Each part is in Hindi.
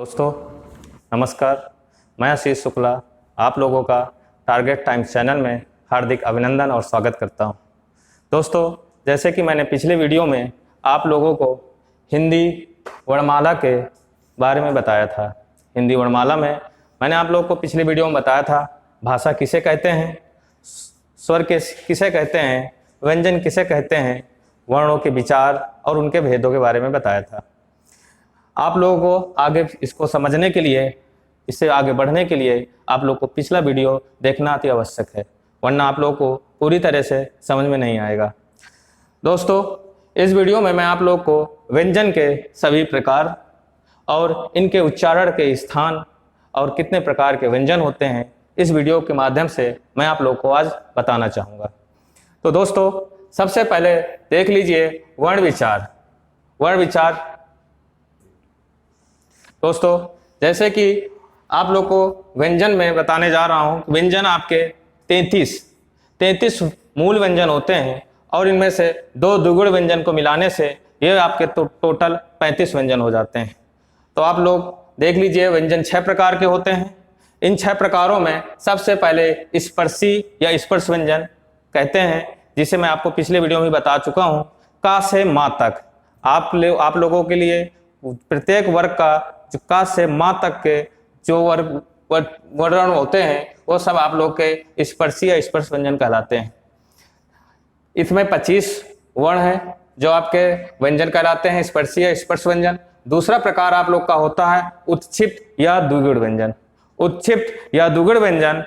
दोस्तों नमस्कार, मैं आशीष शुक्ला आप लोगों का टारगेट टाइम्स चैनल में हार्दिक अभिनंदन और स्वागत करता हूं। दोस्तों, जैसे कि मैंने पिछले वीडियो में आप लोगों को हिंदी वर्णमाला के बारे में बताया था। हिंदी वर्णमाला में मैंने आप लोगों को पिछले वीडियो में बताया था भाषा किसे कहते हैं, स्वर किसे कहते हैं, व्यंजन किसे कहते हैं, वर्णों के विचार और उनके भेदों के बारे में बताया था। आप लोगों को आगे इसको समझने के लिए, इससे आगे बढ़ने के लिए आप लोग को पिछला वीडियो देखना अति आवश्यक है, वरना आप लोगों को पूरी तरह से समझ में नहीं आएगा। दोस्तों, इस वीडियो में मैं आप लोग को व्यंजन के सभी प्रकार और इनके उच्चारण के स्थान और कितने प्रकार के व्यंजन होते हैं, इस वीडियो के माध्यम से मैं आप लोग को आज बताना चाहूँगा। तो दोस्तों, सबसे पहले देख लीजिए वर्ण विचार। वर्ण विचार दोस्तों, जैसे कि आप लोग को व्यंजन में बताने जा रहा हूँ, व्यंजन आपके 33 मूल व्यंजन होते हैं और इनमें से 2 द्विगुण व्यंजन को मिलाने से ये आपके टोटल 35 व्यंजन हो जाते हैं। तो आप लोग देख लीजिए, व्यंजन 6 प्रकार के होते हैं। इन 6 प्रकारों में सबसे पहले स्पर्शी या स्पर्श व्यंजन कहते हैं, जिसे मैं आपको पिछले वीडियो में बता चुका हूँ। का से माँ तक आप लोगों के लिए प्रत्येक वर्ग का जो का से माँ तक के जो वर्ण होते हैं वो सब आप लोग के स्पर्शी या स्पर्श व्यंजन कहलाते हैं। इसमें 25 वर्ण हैं जो आपके व्यंजन कहलाते हैं, स्पर्शी या स्पर्श व्यंजन। दूसरा प्रकार आप लोग का होता है उत्क्षिप्त या द्विगुण व्यंजन। उत्क्षिप्त या द्विगुण व्यंजन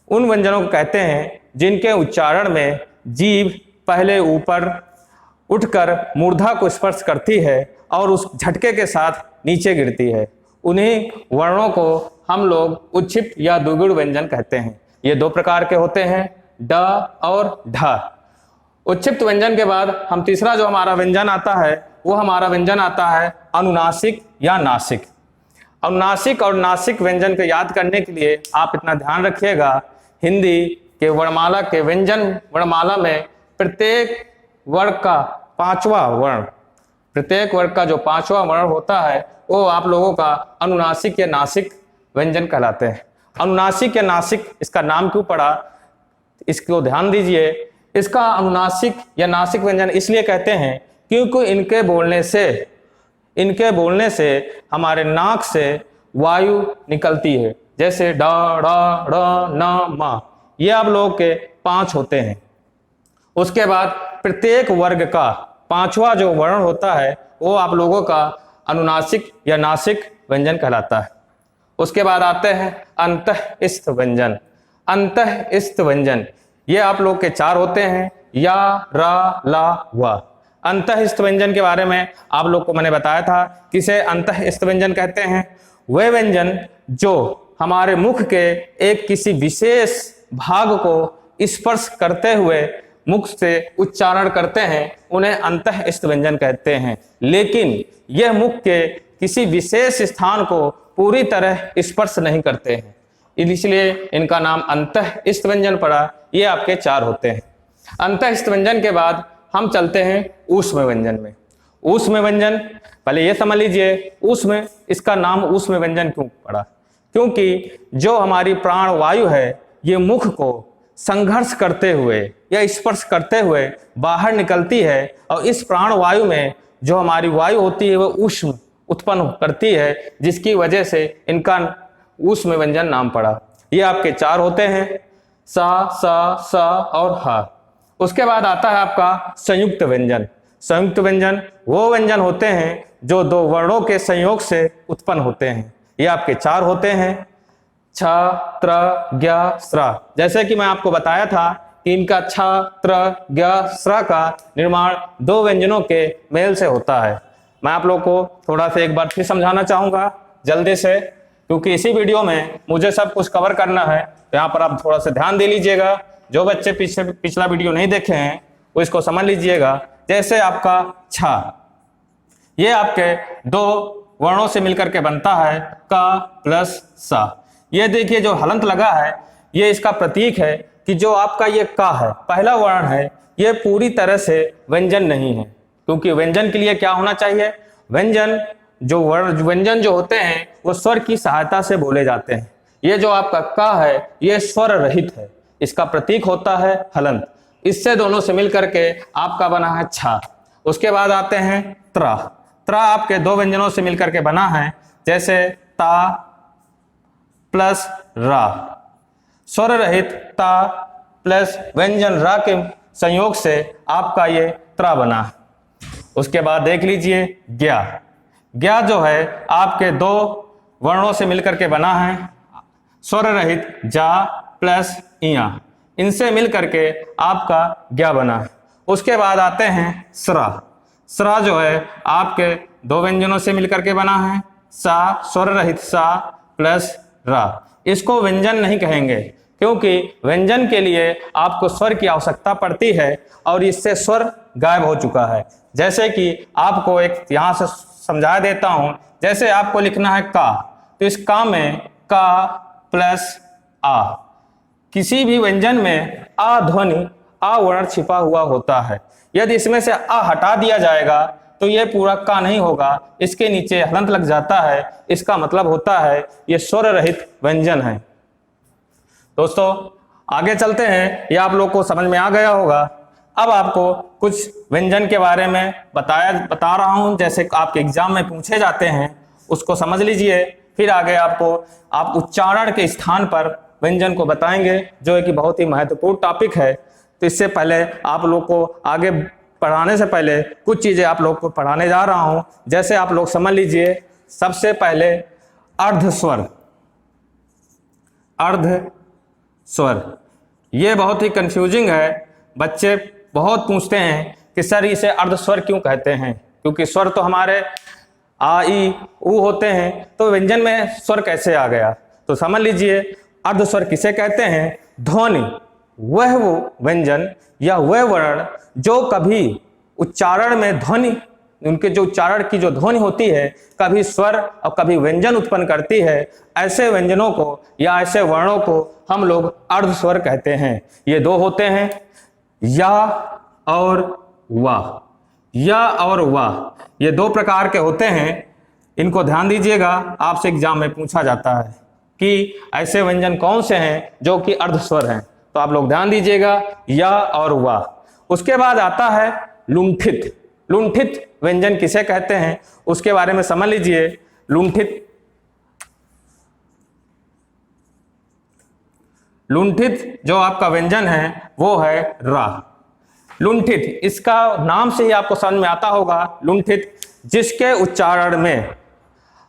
उन व्यंजनों को कहते हैं जिनके उच्चारण में जीभ पहले ऊपर उठकर मूर्धा को स्पर्श करती है और उस झटके के साथ नीचे गिरती है। उन्हीं वर्णों को हम लोग उत्क्षिप्त या द्विगुण व्यंजन कहते हैं। ये 2 प्रकार के होते हैं, ड और ढ। उत्क्षिप्त व्यंजन के बाद हम तीसरा जो हमारा व्यंजन आता है वो हमारा व्यंजन आता है अनुनासिक या नासिक। अनुनासिक और नासिक व्यंजन को याद करने के लिए आप इतना ध्यान रखिएगा, हिंदी के वर्णमाला के व्यंजन वर्णमाला में प्रत्येक वर्ग का 5वां वर्ण, प्रत्येक वर्ग का जो 5वां वर्ण होता है वो आप लोगों का अनुनासिक या नासिक व्यंजन कहलाते हैं। अनुनासिक या नासिक इसका नाम क्यों पड़ा, इसको ध्यान दीजिए। इसका अनुनासिक या नासिक व्यंजन इसलिए कहते हैं क्योंकि इनके बोलने से हमारे नाक से वायु निकलती है, जैसे ड ड़ ड़ न म, ये आप लोगों के 5 होते हैं। उसके बाद प्रत्येक वर्ग का 5वां जो वर्ण होता है वो आप लोगों का अनुनासिक या नासिक व्यंजन कहलाता है। उसके बाद आते हैं अंतःस्थ व्यंजन। अंतःस्थ व्यंजन ये आप लोग के 4 होते हैं, या, रा, ला, वा। अंतःस्थ व्यंजन के बारे में आप लोग को मैंने बताया था, किसे अंतःस्थ व्यंजन कहते हैं। वे व्यंजन जो हमारे मुख के एक किसी विशेष भाग को स्पर्श करते हुए मुख से उच्चारण करते हैं, उन्हें अंतःस्थ व्यंजन कहते हैं। लेकिन यह मुख के किसी विशेष स्थान को पूरी तरह स्पर्श नहीं करते हैं, इसलिए इनका नाम अंतःस्थ व्यंजन पड़ा। ये आपके 4 होते हैं। अंतःस्थ व्यंजन के बाद हम चलते हैं ऊष्म व्यंजन में। ऊष्म व्यंजन पहले ये समझ लीजिए, ऊष्म, इसका नाम ऊष्म व्यंजन क्यों पड़ा, क्योंकि जो हमारी प्राण वायु है ये मुख को संघर्ष करते हुए या स्पर्श करते हुए बाहर निकलती है, और इस प्राण वायु में जो हमारी वायु होती है वह ऊष्म उत्पन्न करती है, जिसकी वजह से इनका ऊष्म व्यंजन नाम पड़ा। ये आपके 4 होते हैं, सा, स, स और ह। उसके बाद आता है आपका संयुक्त व्यंजन। संयुक्त व्यंजन वो व्यंजन होते हैं जो 2 वर्णों के संयोग से उत्पन्न होते हैं। ये आपके 4 होते हैं, छ, त्र, ज्ञ, स्र। जैसे कि मैं आपको बताया था कि इनका छ, त्र, ज्ञ, स्र का निर्माण 2 व्यंजनों के मेल से होता है। मैं आप लोग को थोड़ा सा एक बार फिर समझाना चाहूंगा जल्दी से, क्योंकि इसी वीडियो में मुझे सब कुछ कवर करना है, तो यहाँ पर आप थोड़ा सा ध्यान दे लीजिएगा। जो बच्चे पिछला वीडियो नहीं देखे हैं वो इसको समझ लीजिएगा। जैसे आपका छ, ये आपके 2 वर्णों से मिलकर के बनता है, क प्लस सा। ये देखिए जो हलंत लगा है ये इसका प्रतीक है कि जो आपका ये का है, पहला वर्ण है, ये पूरी तरह से व्यंजन नहीं है। क्योंकि व्यंजन के लिए क्या होना चाहिए, व्यंजन जो व्यंजन जो होते हैं वो स्वर की सहायता से बोले जाते हैं। ये जो आपका का है ये स्वर रहित है, इसका प्रतीक होता है हलंत। इससे दोनों से मिल करके आपका बना है छा। उसके बाद आते हैं त्रा। त्रा आपके दो व्यंजनों से मिलकर के बना है, जैसे ता प्लस रा, स्वर रहित ता प्लस व्यंजन रा के संयोग से आपका ये त्रा बना है। उसके बाद देख लीजिए ज्ञा। ज्ञा जो है आपके दो वर्णों से मिलकर के बना है, स्वर रहित जा प्लस इया, इनसे मिलकर के आपका ज्ञा बना है। उसके बाद आते हैं स्रा। स्रा जो है आपके दो व्यंजनों से मिलकर के बना है, सा स्वर रहित सा प्लस रा। इसको व्यंजन नहीं कहेंगे क्योंकि व्यंजन के लिए आपको स्वर की आवश्यकता पड़ती है और इससे स्वर गायब हो चुका है। जैसे कि आपको एक यहां से समझा देता हूं, जैसे आपको लिखना है का, तो इस का में का प्लस आ, किसी भी व्यंजन में आ ध्वनि आ वर्ण छिपा हुआ होता है। यदि इसमें से आ हटा दिया जाएगा तो यह पूरा का नहीं होगा, इसके नीचे हलंत लग जाता है। इसका मतलब होता है यह स्वर रहित व्यंजन है। दोस्तों आगे चलते हैं, यह आप लोग को समझ में आ गया होगा। अब आपको कुछ व्यंजन के बारे में बता रहा हूं, जैसे आपके एग्जाम में पूछे जाते हैं, उसको समझ लीजिए। फिर आगे आप उच्चारण के स्थान पर व्यंजन को बताएंगे, जो कि बहुत ही महत्वपूर्ण टॉपिक है। तो इससे पहले आप लोग को आगे पढ़ाने से पहले कुछ चीजें आप लोग को पढ़ाने जा रहा हूं। जैसे आप लोग समझ लीजिए, सबसे पहले अर्ध स्वर। अर्ध स्वर ये बहुत ही कंफ्यूजिंग है। बच्चे बहुत पूछते हैं कि सर इसे अर्ध स्वर क्यों कहते हैं, क्योंकि स्वर तो हमारे आ ई उ होते हैं, तो व्यंजन में स्वर कैसे आ गया। तो समझ लीजिए, अर्ध स्वर किसे कहते हैं? ध्वनि वह वो व्यंजन या वह वर्ण जो कभी उच्चारण में ध्वनि, उनके जो उच्चारण की जो ध्वनि होती है, कभी स्वर और कभी व्यंजन उत्पन्न करती है, ऐसे व्यंजनों को या ऐसे वर्णों को हम लोग अर्ध स्वर कहते हैं। ये दो होते हैं, या और वाह। या और वाह ये दो प्रकार के होते हैं। इनको ध्यान दीजिएगा, आपसे एग्जाम में पूछा जाता है कि ऐसे व्यंजन कौन से हैं जो कि अर्ध स्वर हैं। तो आप लोग ध्यान दीजिएगा, या और वाह। उसके बाद आता है लुंठित। लुंठित व्यंजन किसे कहते हैं उसके बारे में समझ लीजिए। लुंठित जो आपका व्यंजन है वो है रा। लुंठित, इसका नाम से ही आपको समझ में आता होगा। लुंठित जिसके उच्चारण में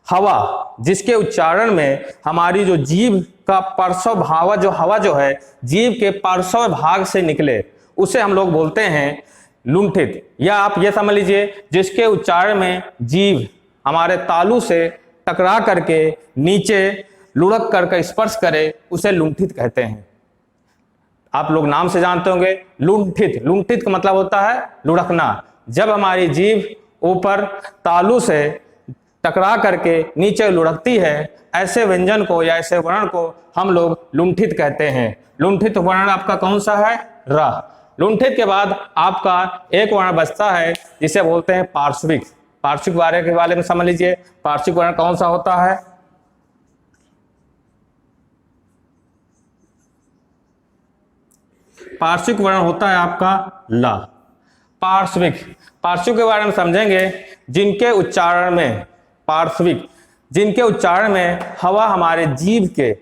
हवा, जिसके उच्चारण में हमारी जो जीभ का पार्श्व भाव, जो हवा जो है जीभ के पार्श्व भाग से निकले, उसे हम लोग बोलते हैं लुंठित। या आप ये समझ लीजिए, जिसके उच्चारण में जीभ हमारे तालू से टकरा करके नीचे लुढ़क करके स्पर्श करे, उसे लुंठित कहते हैं। आप लोग नाम से जानते होंगे लुंठित। लुंठित का मतलब होता है लुढ़कना। जब हमारी जीभ ऊपर तालू से टकरा करके नीचे लुढ़कती है, ऐसे व्यंजन को या ऐसे वर्ण को हम लोग लुंठित कहते हैं। लुंठित वर्ण आपका कौन सा है? रा। लुंठित के बाद आपका एक वर्ण बचता है जिसे बोलते हैं पार्श्विक। पार्श्विक वर्ण के बारे में समझ लीजिए। पार्श्विक वर्ण कौन सा होता है? पार्श्विक वर्ण होता है आपका ला। पार्श्विक, पार्श्विक के बारे में समझेंगे, जिनके उच्चारण में पार्श्विक, जिनके उच्चारण में हवा हमारे जीभ के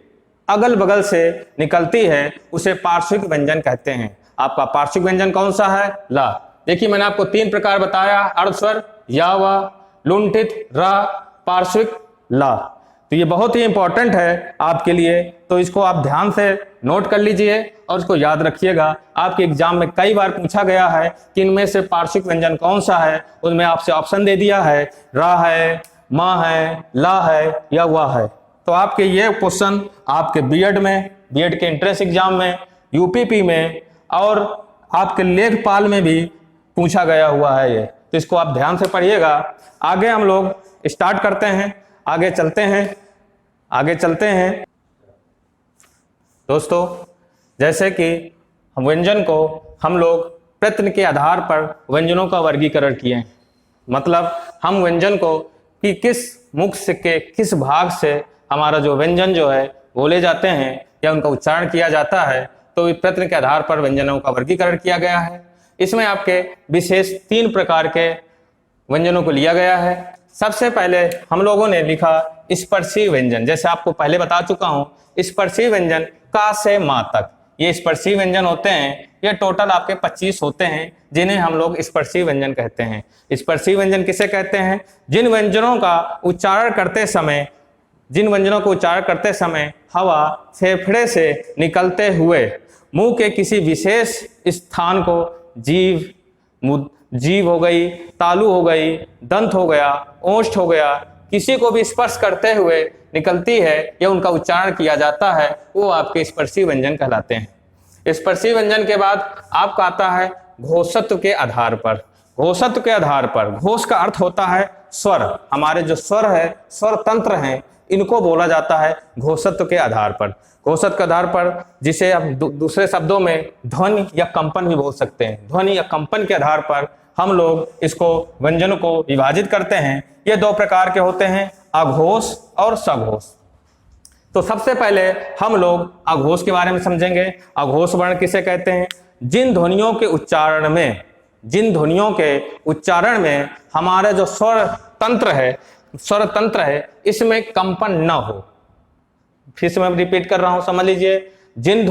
अगल बगल से निकलती है, उसे पार्श्विक व्यंजन कहते हैं। आपका पार्श्विक व्यंजन कौन सा है? ला। देखिए मैंने आपको तीन प्रकार बताया, अर्ध स्वर, या वा, लुंठित, रा, पार्श्विक, ला। तो ये बहुत ही इंपॉर्टेंट है आपके लिए, तो इसको आप ध्यान से नोट कर लीजिए और इसको याद रखिएगा। आपके एग्जाम में कई बार पूछा गया है कि इनमें से पार्श्विक व्यंजन कौन सा है। उसमें आपसे ऑप्शन दे दिया है, रा है, मा है, ला है या वाह है। तो आपके ये क्वेश्चन आपके बीएड में, बीएड के एंट्रेंस एग्जाम में, यूपीपी में और आपके लेखपाल में भी पूछा गया हुआ है ये। तो इसको आप ध्यान से पढ़िएगा। आगे हम लोग स्टार्ट करते हैं, आगे चलते हैं। दोस्तों जैसे कि व्यंजन को हम लोग प्रयत्न के आधार पर व्यंजनों का वर्गीकरण किए हैं। मतलब हम व्यंजन को कि किस मुख से के किस भाग से हमारा जो व्यंजन जो है बोले जाते हैं या उनका उच्चारण किया जाता है, तो इस प्रश्न के आधार पर व्यंजनों का वर्गीकरण किया गया है। इसमें आपके विशेष 3 प्रकार के व्यंजनों को लिया गया है। सबसे पहले हम लोगों ने लिखा स्पर्शी व्यंजन। जैसे आपको पहले बता चुका हूं, स्पर्शी व्यंजन का से मा तक ये स्पर्शी व्यंजन होते हैं। ये टोटल आपके 25 होते हैं जिन्हें हम लोग स्पर्शी व्यंजन कहते हैं। स्पर्शी व्यंजन किसे कहते हैं? जिन व्यंजनों का उच्चारण करते समय हवा फेफड़े से निकलते हुए मुंह के किसी विशेष स्थान को जीभ हो गई, तालू हो गई, दंत हो गया, ओष्ठ हो गया, किसी को भी स्पर्श करते हुए निकलती है या उनका उच्चारण किया जाता है, वो आपके स्पर्शी व्यंजन कहलाते हैं। स्पर्शी व्यंजन के बाद आपका आता है घोषत्व के आधार पर। घोषत्व के आधार पर, घोष का अर्थ होता है स्वर। हमारे जो स्वर है, स्वर तंत्र हैं, इनको बोला जाता है घोषत्व के आधार पर। घोषत्व के आधार पर, जिसे हम दूसरे शब्दों में ध्वनि या कंपन भी बोल सकते हैं। ध्वनि या कंपन के आधार पर हम लोग इसको व्यंजन को विभाजित करते हैं। ये 2 प्रकार के होते हैं, अघोष और सघोष। तो सबसे पहले हम लोग अघोष के बारे में समझेंगे। अघोष वर्ण किसे कहते हैं? जिन ध्वनियों के उच्चारण में हमारा जो स्वर तंत्र है इसमें कंपन न हो। फिर से मैं रिपीट कर रहा हूं, समझ लीजिए। जिन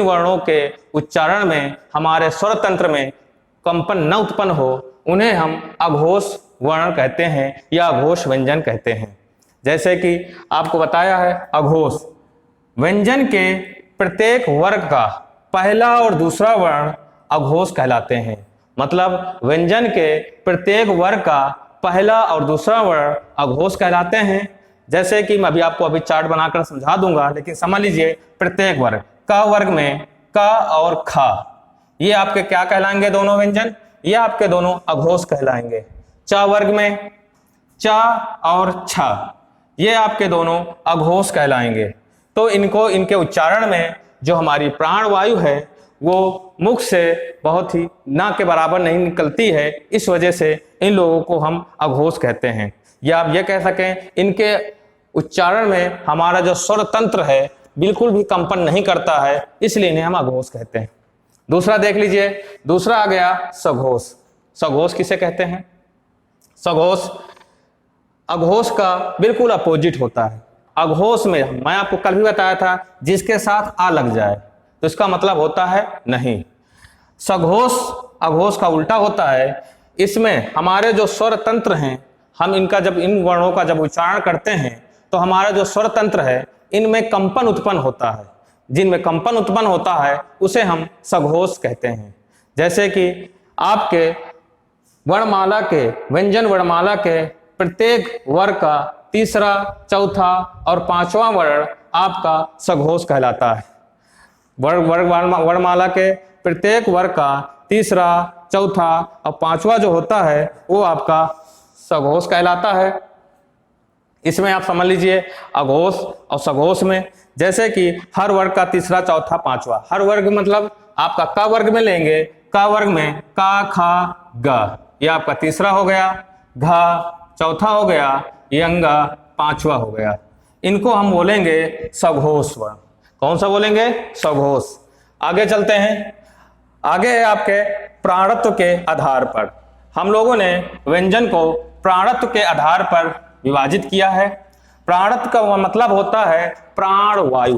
वर्णों के उच्चारण में हमारे स्वर तंत्र में कंपन न उत्पन्न हो, उन्हें हम अघोष वर्ण कहते हैं या अघोष व्यंजन कहते हैं। जैसे कि आपको बताया है, अघोष व्यंजन के प्रत्येक वर्ग का पहला और दूसरा वर्ण अघोष कहलाते हैं। मतलब व्यंजन के प्रत्येक वर्ग का पहला और दूसरा वर्ण अघोष कहलाते हैं। जैसे कि मैं अभी चार्ट बनाकर समझा दूंगा, लेकिन समझ लीजिए। प्रत्येक वर्ग, क वर्ग में क और ख, ये आपके क्या कहलाएंगे? दोनों व्यंजन ये आपके दोनों अघोष कहलाएंगे। च वर्ग में च और छ, ये आपके दोनों अघोष कहलाएंगे। तो इनके उच्चारण में जो हमारी प्राण वायु है वो मुख से बहुत ही ना के बराबर नहीं निकलती है, इस वजह से इन लोगों को हम अघोष कहते हैं। या आप ये कह सकें, इनके उच्चारण में हमारा जो स्वर तंत्र है बिल्कुल भी कंपन नहीं करता है, इसलिए इन्हें हम अघोष कहते हैं। दूसरा देख लीजिए, दूसरा आ गया सघोष। सघोष किसे कहते हैं? सघोष अघोष का बिल्कुल अपोजिट होता है। अघोष में मैं आपको कल भी बताया था, जिसके साथ आ लग जाए तो इसका मतलब होता है नहीं। सघोष अघोष का उल्टा होता है। इसमें हमारे जो स्वर तंत्र हैं, हम इन वर्णों का जब उच्चारण करते हैं तो हमारा जो स्वर तंत्र है इनमें कंपन उत्पन्न होता है। जिनमें कंपन उत्पन्न होता है उसे हम सघोष कहते हैं। जैसे कि आपके व्यंजन वर्णमाला के प्रत्येक वर्ग का तीसरा, चौथा और पांचवा वर्ण आपका सघोष कहलाता है। वर्णमाला के प्रत्येक वर्ग का तीसरा, चौथा और पांचवा जो होता है वो आपका सघोष कहलाता है। इसमें आप समझ लीजिए, अघोष और सघोष में, जैसे कि हर वर्ग का तीसरा, चौथा, पांचवा। हर वर्ग मतलब आपका क वर्ग में लेंगे, क वर्ग में का, खा, ग, ये आपका तीसरा हो गया, घ चौथा हो गया, यंगा पांचवा हो गया। इनको हम बोलेंगे सघोष वर्ण। कौन सा बोलेंगे? सघोष। आगे चलते हैं। आगे है आपके प्राणत्व के आधार पर। हम लोगों ने व्यंजन को प्राणत्व के आधार पर विभाजित किया है। प्राणत्व का मतलब होता है प्राण वायु।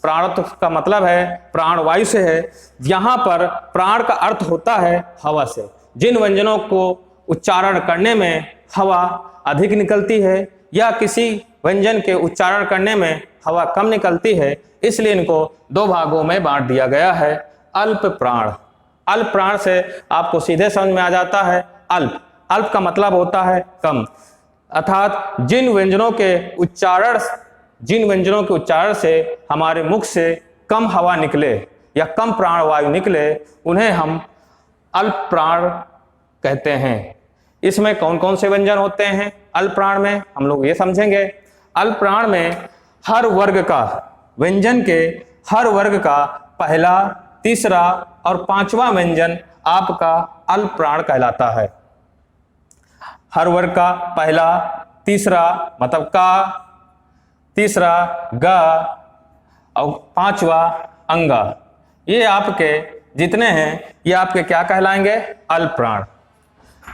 प्राणत्व का मतलब है प्राण वायु से है। यहाँ पर प्राण का अर्थ होता है हवा से। जिन व्यंजनों को उच्चारण करने में हवा अधिक निकलती है या किसी व्यंजन के उच्चारण करने में हवा कम निकलती है, इसलिए इनको 2 भागों में बांट दिया गया है। अल्प प्राण। अल्प प्राण से आपको सीधे समझ में आ जाता है अल्प। अल्प का मतलब होता है कम, अर्थात जिन व्यंजनों के उच्चारण से हमारे मुख से कम हवा निकले या कम प्राण वायु निकले, उन्हें हम अल्प प्राण कहते हैं। इसमें कौन कौन से व्यंजन होते हैं अल्प प्राण में, हम लोग ये समझेंगे। अल्प प्राण में हर वर्ग का, व्यंजन के हर वर्ग का पहला, तीसरा और पांचवा व्यंजन आपका अल्प प्राण कहलाता है। हर वर्ग का पहला, तीसरा मतलब का, तीसरा ग और पांचवा अंगा। ये आपके जितने हैं ये आपके क्या कहलाएंगे? अल्प प्राण।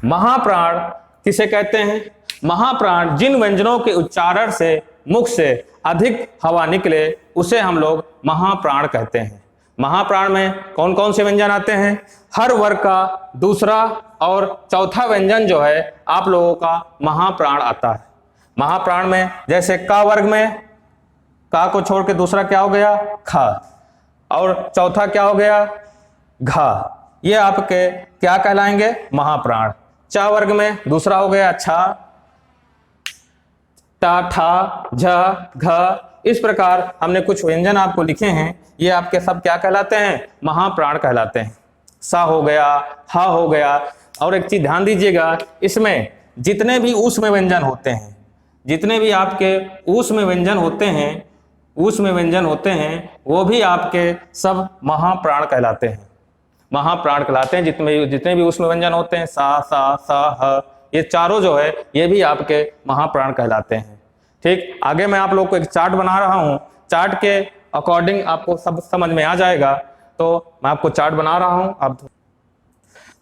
महाप्राण किसे कहते हैं? महाप्राण जिन व्यंजनों के उच्चारण से मुख से अधिक हवा निकले उसे हम लोग महाप्राण कहते हैं। महाप्राण में कौन कौन से व्यंजन आते हैं? हर वर्ग का दूसरा और चौथा व्यंजन जो है आप लोगों का महाप्राण आता है। महाप्राण में जैसे का वर्ग में का को छोड़ के दूसरा क्या हो गया? खा, और चौथा क्या हो गया? घा। ये आपके क्या कहलाएंगे? महाप्राण। चा वर्ग में दूसरा हो गया छा, टा, ठा, झ, घ। इस प्रकार हमने कुछ व्यंजन आपको लिखे हैं, ये आपके सब क्या कहलाते हैं? महाप्राण कहलाते हैं। सा हो गया, हा हो गया। और एक चीज ध्यान दीजिएगा, इसमें जितने भी ऊष्म व्यंजन होते हैं, जितने भी आपके ऊष्म व्यंजन होते हैं, ऊष्म व्यंजन होते हैं, वो भी आपके सब महाप्राण कहलाते हैं। महाप्राण कहलाते हैं जितने भी ऊष्म व्यंजन होते हैं, सा, सा, ह, ये चारों जो है ये भी आपके महाप्राण कहलाते हैं। ठीक, आगे मैं आप लोग को एक चार्ट बना रहा हूं, चार्ट के अकॉर्डिंग आपको सब समझ में आ जाएगा। तो मैं आपको चार्ट बना रहा हूं, आप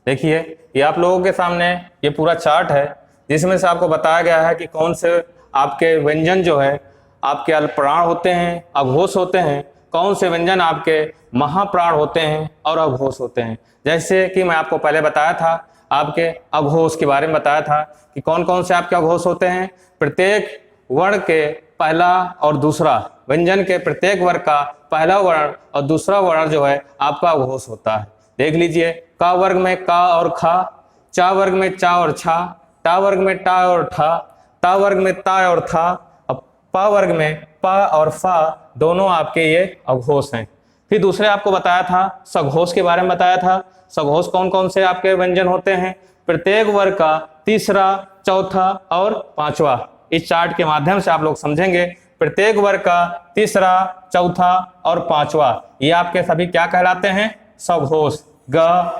देखिए। ये आप लोगों के सामने ये पूरा चार्ट है, जिसमें से आपको बताया गया है कि कौन से आपके व्यंजन जो है आपके अल्पप्राण होते हैं, अघोष होते हैं, कौन से व्यंजन आपके महाप्राण होते हैं और अघोष होते हैं। जैसे कि मैं आपको पहले बताया था, आपके अघोष के बारे में बताया था कि कौन कौन से आपके अघोष होते हैं। प्रत्येक वर्ण के पहला और दूसरा व्यंजन के प्रत्येक वर्ग का पहला वर्ण और दूसरा वर्ण जो है आपका अघोष होता है। देख लीजिए, का वर्ग में का और खा, चा वर्ग में चा और छा, टा वर्ग में टा और ठा, ता वर्ग में ता और था, और पा वर्ग में पा और फा, दोनों आपके ये अघोष हैं। फिर दूसरे आपको बताया था, सघोष के बारे में बताया था। सघोष कौन कौन से आपके व्यंजन होते हैं? प्रत्येक वर्ग का तीसरा, चौथा और पांचवा। इस चार्ट के माध्यम से आप लोग समझेंगे, प्रत्येक वर्ग का तीसरा, चौथा और पांचवा ये आपके सभी क्या कहलाते हैं? सघोष। ग,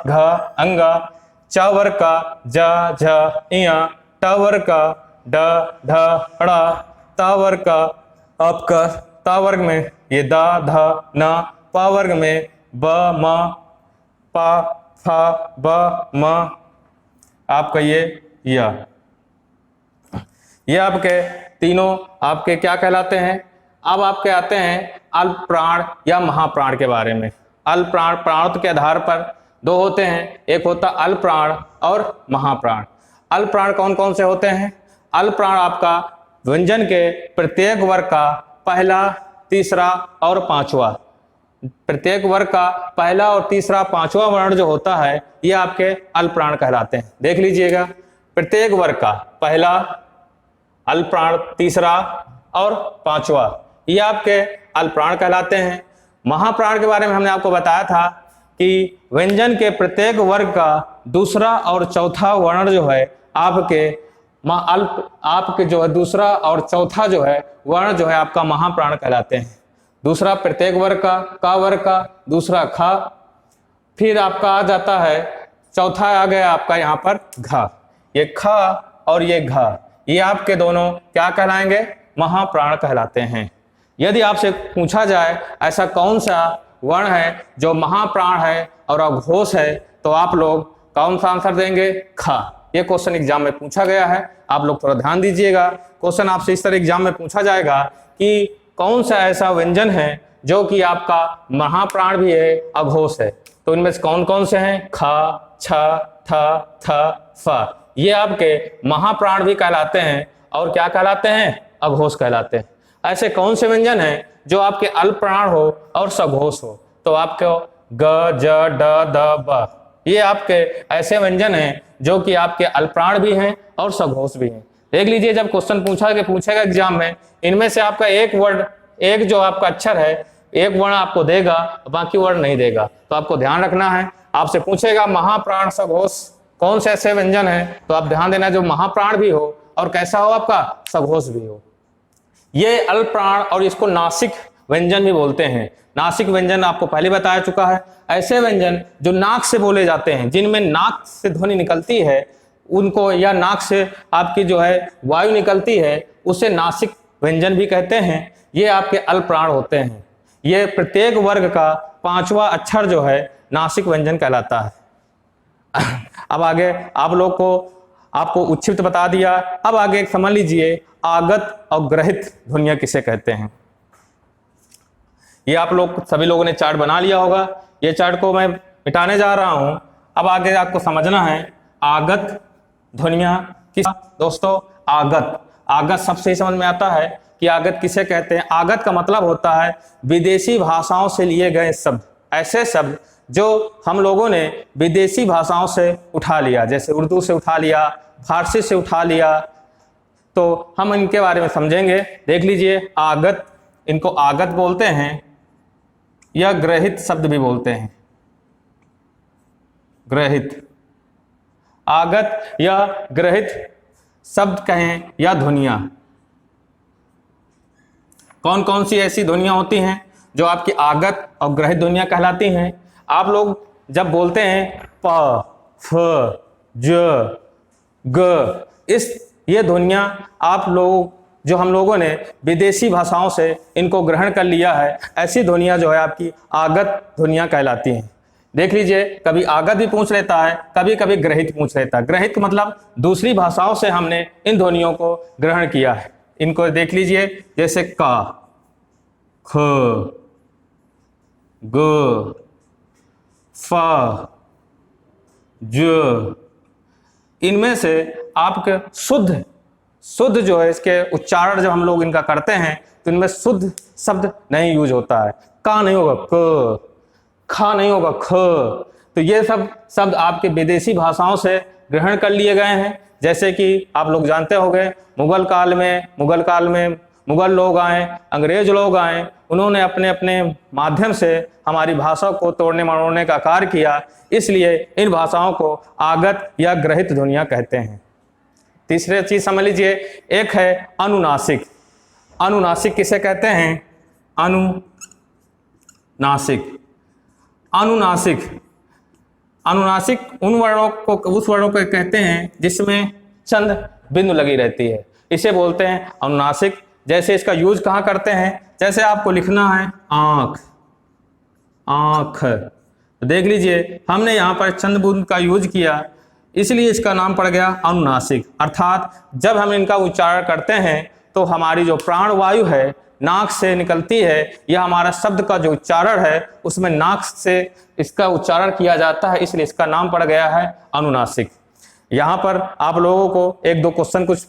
घ, अंग। च वर्ग का ज, झ, इय। ट वर्ग का ड, ढ, ड़। ता वर्ग का अप, क। ता वर्ग में ये द, ध, न। पा वर्ग में ब, म, पा, फा, ब, म। आपका ये आपके तीनों आपके क्या कहलाते हैं? अब आपके आते हैं अल्प प्राण या महाप्राण के बारे में। अल्प प्राण प्राणत्व के आधार पर दो होते हैं, एक होता अल्प प्राण और महाप्राण। अल्प प्राण कौन कौन से होते हैं? अल्प प्राण आपका व्यंजन के प्रत्येक वर्ग का पहला, तीसरा और पांचवा, प्रत्येक वर्ग का पहला और तीसरा पांचवा वर्ण जो होता है ये आपके अल्प प्राण कहलाते हैं। देख लीजिएगा, प्रत्येक वर्ग का पहला अल्प प्राण, तीसरा और पांचवा ये आपके अल्प प्राण कहलाते हैं। महाप्राण के बारे में हमने आपको बताया था कि व्यंजन के प्रत्येक वर्ग का दूसरा और चौथा वर्ण जो है आपके जो है दूसरा और चौथा जो है वर्ण जो है आपका महाप्राण कहलाते हैं। दूसरा प्रत्येक वर्ग का वर्ग का, दूसरा खा, फिर आपका आ जाता है चौथा आ गया आपका यहाँ पर घा। ये खा और ये घा ये आपके दोनों क्या कहलाएंगे? महाप्राण कहलाते हैं। यदि आपसे पूछा जाए ऐसा कौन सा वर्ण है जो महाप्राण है और अघोष है, तो आप लोग कौन सा आंसर देंगे? खा। ये क्वेश्चन एग्जाम में पूछा गया है, आप लोग थोड़ा ध्यान दीजिएगा। क्वेश्चन आपसे इस तरह एग्जाम में पूछा जाएगा कि कौन सा ऐसा व्यंजन है जो कि आपका महाप्राण भी है, अघोष है, तो इनमें से कौन कौन से हैं? खा, छ, थ, थ, फ ये आपके महाप्राण भी कहलाते हैं और क्या कहलाते हैं? अघोष कहलाते हैं। ऐसे कौन से व्यंजन हैं जो आपके अल्प प्राण हो और सघोष हो? तो आपको ग, ज, ड, द, ब ये आपके ऐसे व्यंजन हैं जो कि आपके अल्प प्राण भी हैं और सघोष भी हैं। देख लीजिए, जब क्वेश्चन पूछेगा एग्जाम में, इनमें से आपका एक वर्ड, एक जो आपका अक्षर है, एक वर्ण आपको देगा, बाकी वर्ण नहीं देगा। तो आपको ध्यान रखना है, आपसे पूछेगा महाप्राण, सघोष कौन से ऐसे व्यंजन हैं, तो आप ध्यान देना जो महाप्राण भी हो और कैसा हो आपका? सघोष भी हो। ये अल्प प्राण और इसको नासिक व्यंजन भी बोलते हैं। नासिक व्यंजन आपको पहले बताया चुका है, ऐसे व्यंजन जो नाक से बोले जाते हैं, जिनमें नाक से ध्वनि निकलती है, उनको या नाक से आपकी जो है वायु निकलती है उसे नासिक व्यंजन भी कहते हैं। ये आपके अल्प प्राण होते हैं। ये प्रत्येक वर्ग का 5वां अक्षर जो है नासिक व्यंजन कहलाता है। अब आगे आप लोग को आपको उच्छिष्ट बता दिया। अब आगे एक समझ लीजिए आगत और ग्रहित ध्वनियां किसे कहते हैं। ये आप लोग सभी लोगों ने चार्ट बना लिया होगा। ये चार्ट को मैं मिटाने जा रहा हूं। अब आगे आपको समझना है आगत ध्वनियां किस। दोस्तों आगत सबसे ही समझ में आता है कि आगत किसे कहते हैं। आगत का मतलब होता है विदेशी भाषाओं से लिए गए शब्द, ऐसे शब्द जो हम लोगों ने विदेशी भाषाओं से उठा लिया, जैसे उर्दू से उठा लिया, फारसी से उठा लिया। तो हम इनके बारे में समझेंगे। देख लीजिए आगत, इनको आगत बोलते हैं या ग्रहित शब्द भी बोलते हैं। ग्रहित, आगत या ग्रहित शब्द कहें या ध्वनियां। कौन कौन सी ऐसी ध्वनियां होती हैं जो आपकी आगत और ग्रहित ध्वनियां कहलाती हैं। आप लोग जब बोलते हैं प, फ, ज, ग, ये ध्वनियां आप लोग जो हम लोगों ने विदेशी भाषाओं से इनको ग्रहण कर लिया है, ऐसी ध्वनियां जो है आपकी आगत ध्वनियां कहलाती हैं। देख लीजिए कभी आगत भी पूछ लेता है, कभी कभी ग्रहित पूछ लेता है। ग्रहित मतलब दूसरी भाषाओं से हमने इन ध्वनियों को ग्रहण किया है। इनको देख लीजिए जैसे का, ख, ग, फ, ज, इनमें से आपके शुद्ध जो है इसके उच्चारण जब हम लोग इनका करते हैं तो इनमें शुद्ध शब्द नहीं यूज होता है। का नहीं होगा क, खा नहीं होगा ख। तो ये सब शब्द आपके विदेशी भाषाओं से ग्रहण कर लिए गए हैं। जैसे कि आप लोग जानते होंगे मुगल काल में मुगल लोग आए, अंग्रेज लोग आए, उन्होंने अपने अपने माध्यम से हमारी भाषा को तोड़ने मरोड़ने का कार्य किया। इसलिए इन भाषाओं को आगत या ग्रहित ध्वनियां कहते हैं। तीसरी चीज समझ लीजिए, एक है अनुनासिक। अनुनासिक किसे कहते हैं। अनुनासिक उन वर्णों को, उस वर्णों को कहते हैं जिसमें चंद बिंदु लगी रहती है, इसे बोलते हैं अनुनासिक। जैसे इसका यूज कहाँ करते हैं, जैसे आपको लिखना है आंख, तो देख लीजिए हमने यहाँ पर चंद बिंदु का यूज किया, इसलिए इसका नाम पड़ गया अनुनासिक। अर्थात जब हम इनका उच्चारण करते हैं तो हमारी जो प्राण वायु है नाक से निकलती है, यह हमारा शब्द का जो उच्चारण है उसमें नाक से इसका उच्चारण किया जाता है, इसलिए इसका नाम पड़ गया है अनुनासिक। यहाँ पर आप लोगों को एक दो क्वेश्चन कुछ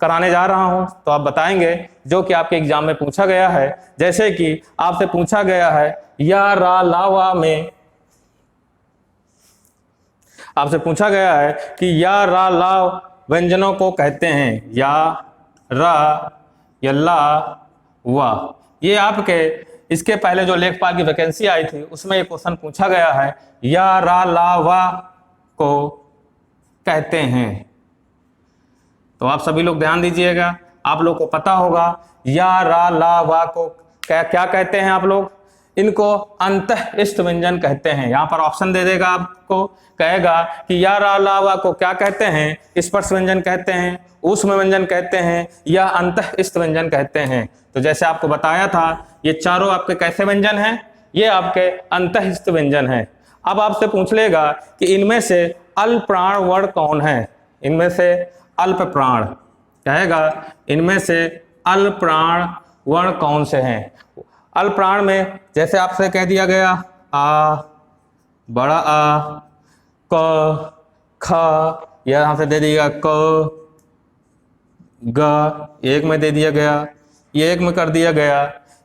कराने जा रहा हूं, तो आप बताएंगे जो कि आपके एग्जाम में पूछा गया है। जैसे कि आपसे पूछा गया है या रा ला वा में, आपसे पूछा गया है कि या रा ला व्यंजनों को कहते हैं या रा या ला वा। ये आपके इसके पहले जो लेखपाल की वैकेंसी आई थी उसमें एक क्वेश्चन पूछा गया है या रा ला वा को कहते हैं। तो आप सभी लोग ध्यान दीजिएगा, आप लोग को पता होगा या रा ला वा को क्या कहते हैं। आप लोग इनको अंतःस्थ व्यंजन कहते हैं। यहाँ पर ऑप्शन दे देगा आपको, कहेगा कि या रा ला वा को क्या कहते हैं, स्पर्श व्यंजन कहते हैं, ऊष्म व्यंजन कहते हैं या अंतःस्थ व्यंजन कहते हैं। तो जैसे आपको बताया था ये चारों आपके कैसे व्यंजन हैं, ये आपके अंतःस्थ व्यंजन हैं। अब आपसे पूछ लेगा कि इनमें से अल्प प्राण वर्ण कौन है। इनमें से अल्प प्राण कहेगा, इनमें से अल्प प्राण वर्ण कौन से हैं। अल्प प्राण में जैसे आपसे कह दिया गया आ, बड़ा आ, क, ख, यहाँ से दे दिया क, ग, एक में दे दिया गया, ये एक में कर दिया गया,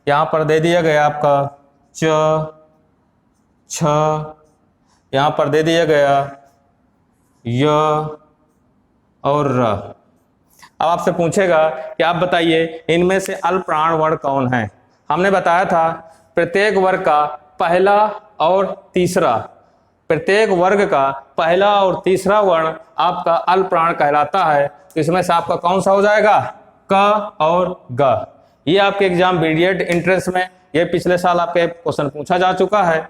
यहाँ पर दे दिया गया आपका च, छ, यहाँ पर दे दिया गया य और र। अब आपसे पूछेगा कि आप बताइए इनमें से अल्प प्राण वर्ण कौन है। हमने बताया था प्रत्येक वर्ग का पहला और तीसरा, प्रत्येक वर्ग का पहला और तीसरा वर्ण आपका अल्प प्राण कहलाता है। तो इसमें से आपका कौन सा हो जाएगा, क और ग। ये आपके एग्जाम बीडीएड एंट्रेंस में ये पिछले साल आपके क्वेश्चन पूछा जा चुका है।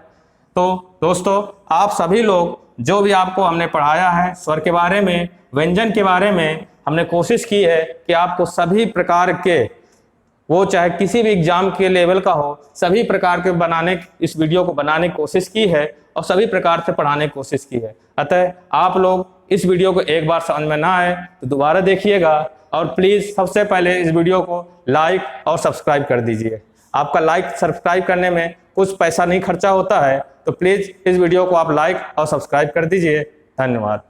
तो दोस्तों आप सभी लोग जो भी आपको हमने पढ़ाया है स्वर के बारे में, व्यंजन के बारे में, हमने कोशिश की है कि आपको सभी प्रकार के, वो चाहे किसी भी एग्जाम के लेवल का हो, सभी प्रकार के इस वीडियो को बनाने की कोशिश की है और सभी प्रकार से पढ़ाने की कोशिश की है। अतः आप लोग इस वीडियो को एक बार समझ में ना आए तो दोबारा देखिएगा और प्लीज़ सबसे पहले इस वीडियो को लाइक और सब्सक्राइब कर दीजिए। आपका लाइक सब्सक्राइब करने में कुछ पैसा नहीं खर्चा होता है, तो प्लीज़ इस वीडियो को आप लाइक और सब्सक्राइब कर दीजिए। धन्यवाद।